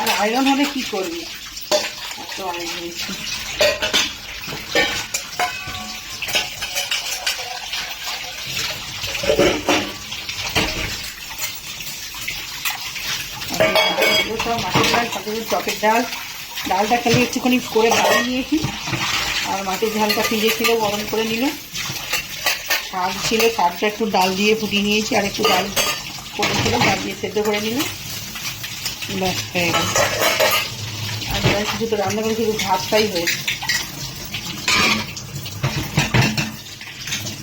আর iron হলে কী করবি, এত আয়রন হয়েছে। সব মাছের ডাল, সাথে টকের ডাল, ডালটা খালি একটুখানি করে বাড়ি নিয়েছি, আর মাছের ঝালটা ফ্রিজে ছিল, গরম করে নিল। শাক ছিল, শাকটা একটু ডাল দিয়ে ফুটিয়ে নিয়েছি, আর একটু ডাল করেছিল, ডাল দিয়ে সেদ্ধ করে নিল, ব্যাস হয়ে গেল। আর এবার কিছু তো রান্না করে শুধু ভাতটাই হয়েছে।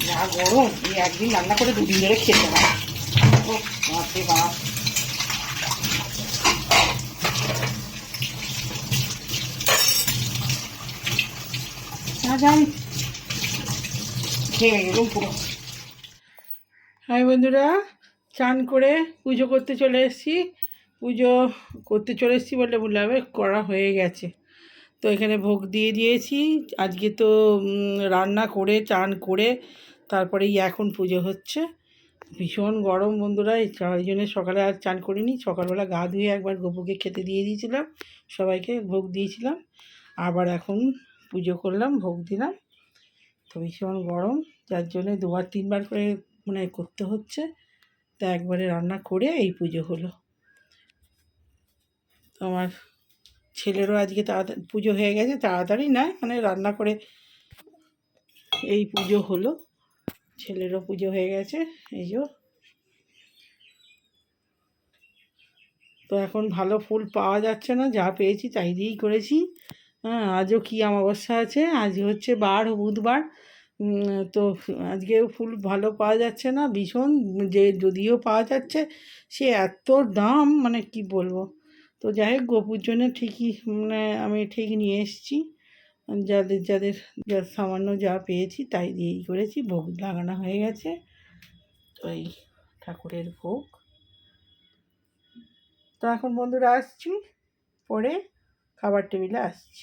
যা গরম, এই একদিন রান্না করে দুদিন ধরে খেতে হয়। ও বাপরে বাপ। খেয়ে গেলাম পুরো। হাই বন্ধুরা, চান করে পুজো করতে চলে এসেছি। পুজো করতে চলে এসেছি বললে ভুল হবে, করা হয়ে গেছে। তো এখানে ভোগ দিয়ে দিয়েছি। আজকে তো রান্না করে চান করে তারপরেই এখন পুজো হচ্ছে। ভীষণ গরম বন্ধুরা, এই জন্য সকালে আর চান করিনি। সকালবেলা গা ধুয়ে একবার গোপুকে খেতে দিয়ে দিয়েছিলাম, সবাইকে ভোগ দিয়েছিলাম। আবার এখন পুজো করলাম, ভোগ দিলাম। তো ভীষণ গরম, যার জন্যে দুবার তিনবার করে মানে করতে হচ্ছে। তা একবারে রান্না করে এই পুজো হলো। আমার ছেলেরও আজকে তাড়াতাড়ি পুজো হয়ে গেছে, তাড়াতাড়ি না মানে রান্না করে এই পুজো হলো। ছেলেরও পুজো হয়ে গেছে, এই যে। তো এখন ভালো ফুল পাওয়া যাচ্ছে না, যা পেয়েছি তাই দিয়েই করেছি। হ্যাঁ, আজও কি অমাবস্যা আছে, আজ হচ্ছে বুধবার। তো আজকেও ফুল ভালো পাওয়া যাচ্ছে না, ভীষণ। যে যদিও পাওয়া যাচ্ছে, সে এত দাম মানে কি বলবো। তো যাই হোক, গোপুর জন্য ঠিকই মানে আমি ঠিক নিয়ে এসেছি। যাদের যাদের যা সামান্য যা পেয়েছি তাই দিয়েই করেছি। ভোগ লাগানো হয়ে গেছে, তো এই ঠাকুরের ভোগ। তো এখন বন্ধুরা আসছি, পরে খাবার টেবিলে আসছি।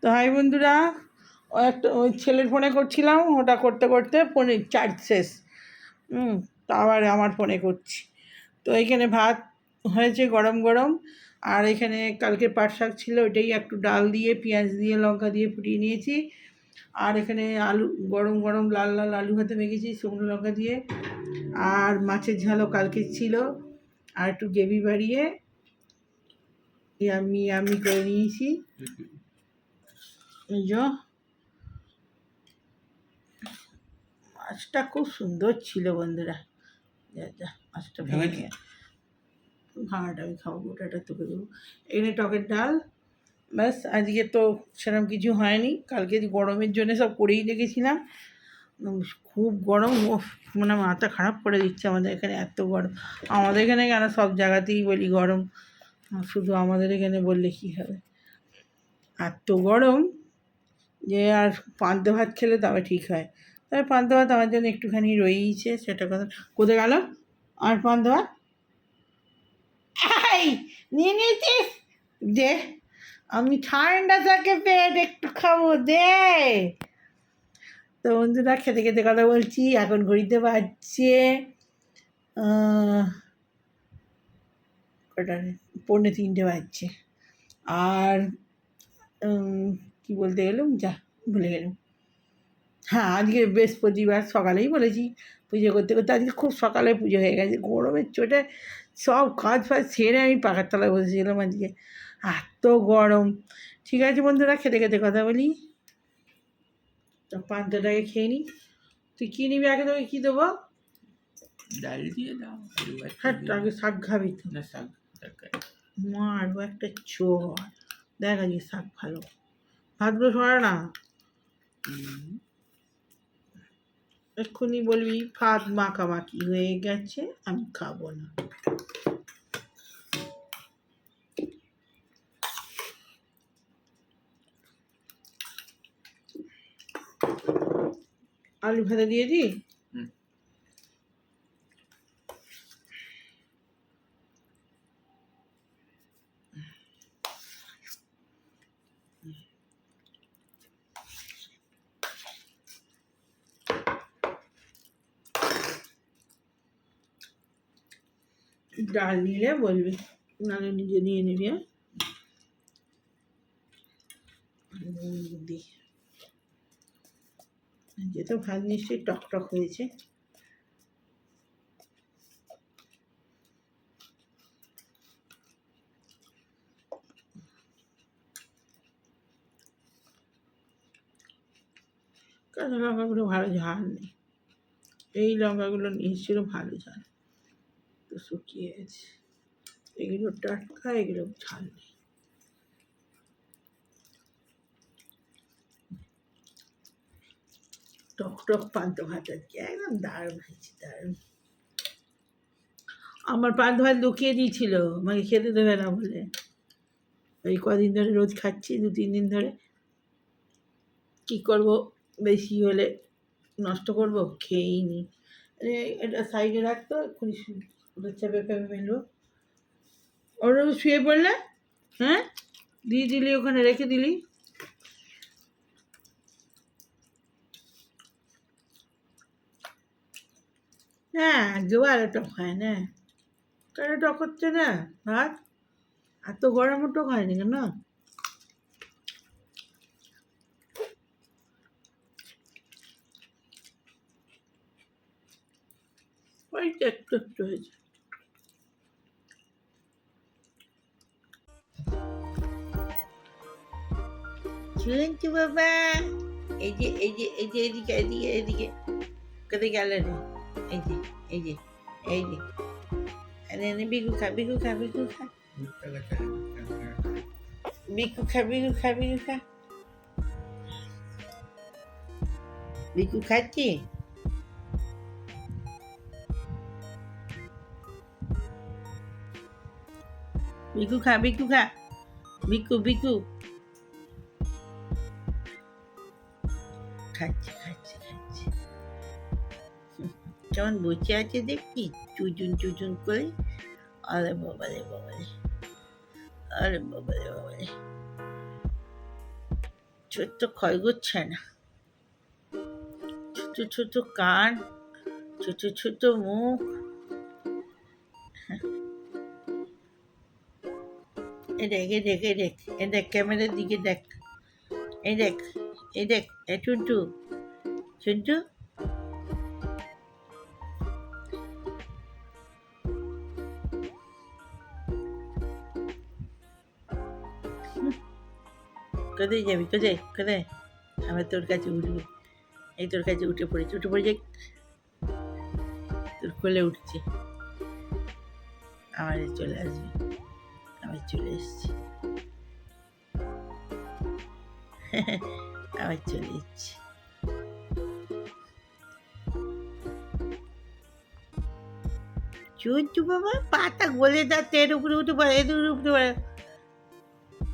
তো হাই বন্ধুরা, ওই ছেলের ফোনে করছিলাম, ওটা করতে করতে ফোনের চার্জ শেষ। তো আবার আমার ফোনে করছি। তো এখানে ভাত হয়েছে গরম গরম, আর এখানে কালকে পাট শাক ছিল, ওইটাই একটু ডাল দিয়ে পেঁয়াজ দিয়ে লঙ্কা দিয়ে ফুটিয়ে নিয়েছি। আর এখানে আলু গরম গরম লাল লাল আলু ভাতে মেখেছি শুকনো লঙ্কা দিয়ে। আর মাছের ঝালও কালকে ছিল, আর একটু গ্রেভি বাড়িয়ে আমি করে নিয়েছি। এই যে মাছটা খুব সুন্দর ছিল বন্ধুরা, যা মাছটা ভেঙে ভাঙাটা আমি খাবো, ওটাটা তোকে দেবো। এখানে টকের ডাল, ব্যাস। আজকে তো সেরকম কিছু হয়নি, কালকে গরমের জন্য সব করেই রেখেছিলাম। খুব গরম, মানে মাথা খারাপ করে দিচ্ছে আমাদের এখানে, এত গরম। আমাদের এখানে কেন, সব জায়গাতেই বলি গরম, শুধু আমাদের এখানে বললে কী হবে। এত গরম যে আর পান্তা ভাত খেলে তবে ঠিক হয়। তবে পান্তা ভাত আমার জন্য একটুখানি রয়েইছে, সেটা কথা। কোথায় গেল আর পান্তা ভাত? এই নিয়ে নিয়েছিস, দে। আমি ঠান্ডা থাকে পেট একটু খাবো, দে। তো বন্ধুরা, খেতে খেতে কথা বলছি। এখন ঘড়িতে বাজছে কটা, 2:45 বাজছে। আর কি বলতে গেলাম, যা ভুলে গেলাম। হ্যাঁ, আজকে বৃহস্পতিবার, সকালেই বলেছি পুজো করতে করতে আজকে খুব সকালে পুজো হয়ে গেছে। গরমের চোটে সব কাজ ফাজ সেরে আমি পাখার তলায় বসেছিলাম আজকে, এত গরম। ঠিক আছে বন্ধুরা, খেতে খেতে কথা বলি। তো পান্তাটাকে খেয়ে নিই। তুই কী নিবি আগে, তোকে কী দেবো? ডাল দিয়ে দাও। হ্যাঁ, আগে শাক খাবি তো? না, শাক মারবো একটা চোর। দেখ আজকে শাক ভালো, ভাতগুলো সরা না। এক্ষুনি বলবি ভাত মাখামাখি হয়ে গেছে, আমি খাবো না। আলু ভাজা দিয়ে দিই। ডাল নিলে বলবি, নাহলে নিজে নিয়ে নিবি। হ্যাঁ, যে তো ভাত নিশ্চয়ই টক টক হয়েছে। কাঁচা লঙ্কাগুলো ভালো ঝাল নেই, এই লঙ্কাগুলো নিয়েছিল ভালো ঝাল, তো শুকিয়ে গেছে। এগুলো টাটকা, এগুলো ঝাল নেই। টক টক পান্ত ভাত আজকে একদম দারুণ হয়েছে, দারুণ। আমার পান্ত ভাত লুকিয়ে দিয়েছিল, আমাকে খেতে দেবে না বলে। এই কদিন ধরে রোজ খাচ্ছি, 2-3 দিন ধরে। কী করবো, বেশি হলে নষ্ট করবো, খেয়েই নি। এটা সাইডে রাখতো, এক্ষুনি ওটা চেপে ফেপে ফেলবো। ওরা শুয়ে পড়লে, হ্যাঁ, দিয়ে দিলি ওখানে, রেখে দিলি। না, আজকেও আরো টক হয় না, কেন টক হচ্ছে না ভাত? এত গরমও টক হয়নি কেন? ওই তো একটু একটু হয়েছে। চুলঞ্চু বাবা, এই যে এই যে এই যে এদিকে এদিকে এদিকে, কোথায় গেল রে? এই যে এই যে এই যে, আরে আরে বিকু খা, বিকু খা, বিকু খা, বিকু খা, বিকু খা, বিকু খা। বিকু খাচ্ছি। বিকু খা, বিকু খা, বিকু বিকু। খাচ্ছে খাচ্ছে খাচ্ছে। কেমন বসে আছে দেখি, চুচুন চুচুন করে। আরে বাবা রে বাবা রে, আরে বাবা রে বাবা রে, ছোট্ট খরগোচ্ছা না, ছোট ছোট কান, ছোট ছোট মুখ। এ দেখ এ দেখ এ দেখ এ দেখ, ক্যামেরার দিকে দেখ, এই দেখ এই দেখ, এ চুন্টু চুন্টু। কোথায় যাবি, কোথায় কোথায়? আবার তোর কাছে উঠবে, এই তোর কাছে উঠে পড়েছে, উঠে পড়ে যাক, তোর কোলে উঠছে। আমার চলে আসবে, আমি চলে এসছি। আবার চলে এসছি। চুচু বাবা, পাতা গলে যাচ্ছে, এর উপরে উঠে পড়ে, এর উপরে উঠতে পারে।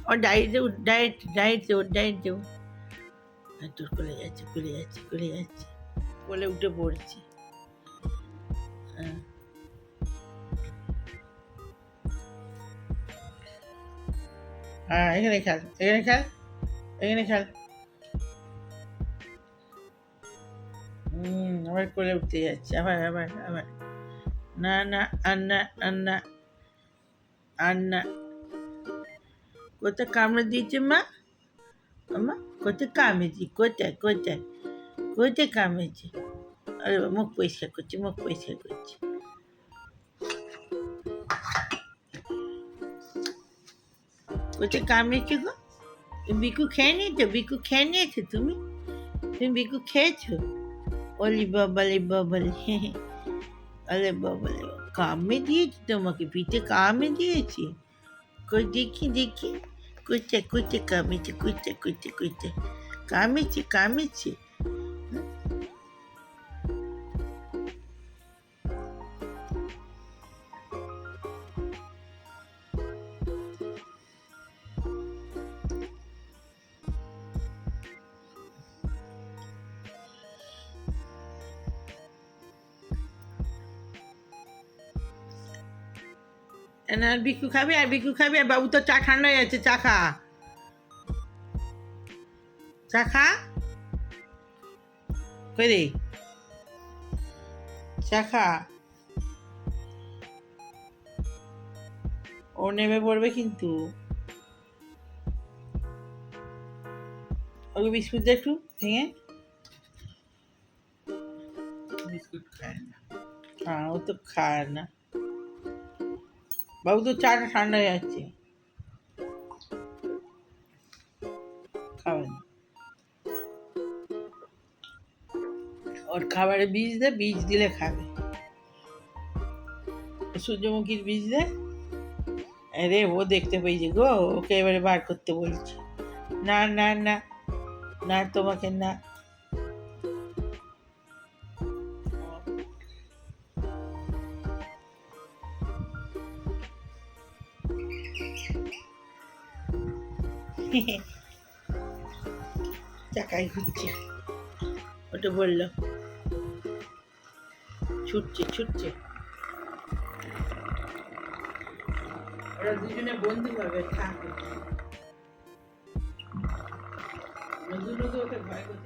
ওর ডায়েটে ডায়েট ডায়েট দেবো, ডায়েট দেবো। তোর কোলে যাচ্ছে, কোলে যাচ্ছে, কোলে যাচ্ছে, কোলে উঠে পড়ছে। হ্যাঁ, এখানে খেল, এখানে খেল, এখানে খেল। আবার কোলে উঠতে যাচ্ছে, আবার আবার আবার। না না, আর না আর না আর না। কোথায় কামড়ে দিয়েছে মা? মা কোথায় কামড়েছি, কোথায় কোথায় কোথায় কামড়েছে? আরে মুখ পরিষ্কার করছে, মুখ পরিষ্কার করছে। কোথায় কামড়েছে গো? বিকু খেয়ে নিয়েছো, বিকু খেয়ে নিয়েছো তুমি? তুমি বিকু খেয়েছো? ওলি বাবালে বাবালে, আরে বাবালে, কামড়ে দিয়েছি তোমাকে, পিঠে কামড়ে দিয়েছি? কই দেখি দেখি, কোথায় কোথায় কামড়েছে, কোথায় কোথায় কোথায় কামড়েছে কামড়েছে? আর বিকু খাবে, আর বিকু খাবে, আর বাবু তো চা ঠান্ডা হয়ে যাচ্ছে, চা খা, চা খা। কই রে, চা খা। ও নেমে পড়বে কিন্তু। ওকে বিস্কুট দে একটু ভেঙে। বিস্কুট খায় না। হ্যাঁ, ও তো খায় না। বাবু তো চাটা ঠান্ডা হয়ে যাচ্ছে, খাবে না। ওর খাবারে বীজ দে, বীজ দিলে খাবে। সূর্যমুখীর বীজ দে। আরে ও দেখতে পেয়েছে গো, ওকে এবারে বার করতে বলছি। না না না না, তোমাকে না। চাকায় ঘুরছে, ওটা বললো ছুটছে ছুটছে। ওরা দুজনে বন্ধু হবে, থাকে। নজরুল তো ওকে ভয় করতে